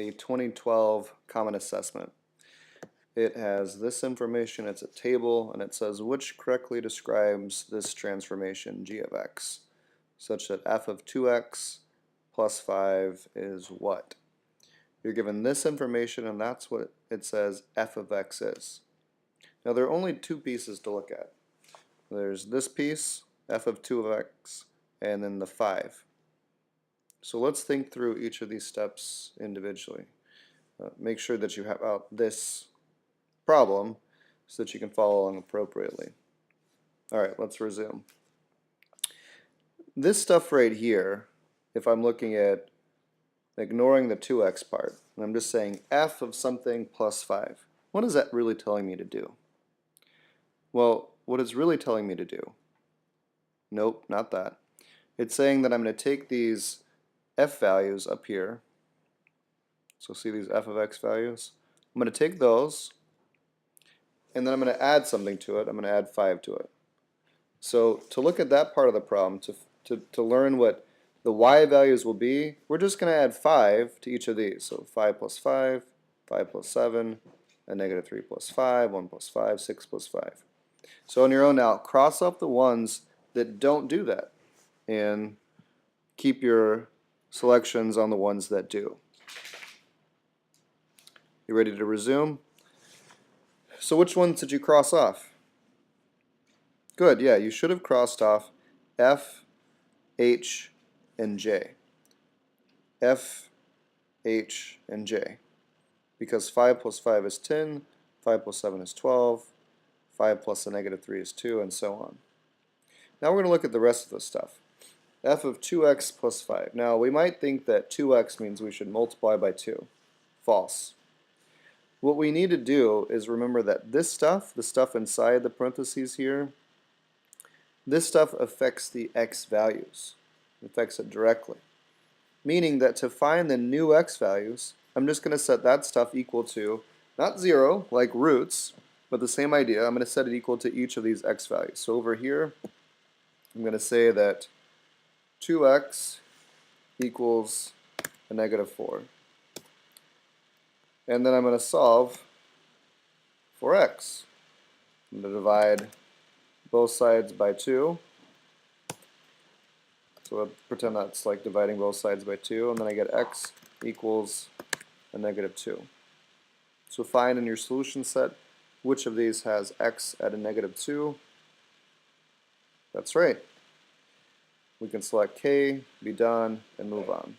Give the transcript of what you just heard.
a 2012 Common Assessment. It has this information, it's a table, and it says which correctly describes this transformation g of x, such that f of 2x plus 5 is what? You're given this information, and that's what it says f of x is. Now there are only two pieces to look at. There's this piece, f of 2 of x, and then the 5. So let's think through each of these steps individually. Make sure that you have out this problem so that you can follow along appropriately. Alright, let's resume. This stuff right here, if I'm looking at ignoring the 2x part, and I'm just saying f of something plus 5, what is that really telling me to do? Well, what it's really telling me to do, nope, not that. It's saying that I'm going to take these f values up here, so see these f of x values? I'm going to take those, and then I'm going to add something to it. I'm going to add 5 to it. So to look at that part of the problem, to learn what the y values will be, we're just going to add 5 to each of these. So 5 plus 5, 5 plus 7, and negative 3 plus 5, 1 plus 5, 6 plus 5. So on your own now, cross off the ones that don't do that, and keep your selections on the ones that do. You ready to resume? So which ones did you cross off? Good, yeah, you should have crossed off F, H, and J. F, H, and J. Because 5 plus 5 is 10, 5 plus 7 is 12, 5 plus a negative 3 is 2, and so on. Now we're going to look at the rest of the stuff. F of 2x plus 5. Now we might think that 2x means we should multiply by 2. False. What we need to do is remember that this stuff, the stuff inside the parentheses here, this stuff affects the x values. It affects it directly. Meaning that to find the new x values, I'm just going to set that stuff equal to, not 0, like roots, but the same idea. I'm going to set it equal to each of these x values. So over here, I'm going to say that 2x equals a negative 4. And then I'm going to solve for x. I'm going to divide both sides by 2. So I'll pretend that's like dividing both sides by 2, and then I get x equals a negative 2. So find in your solution set which of these has x at a negative 2. That's right. We can select K, be done, and move on.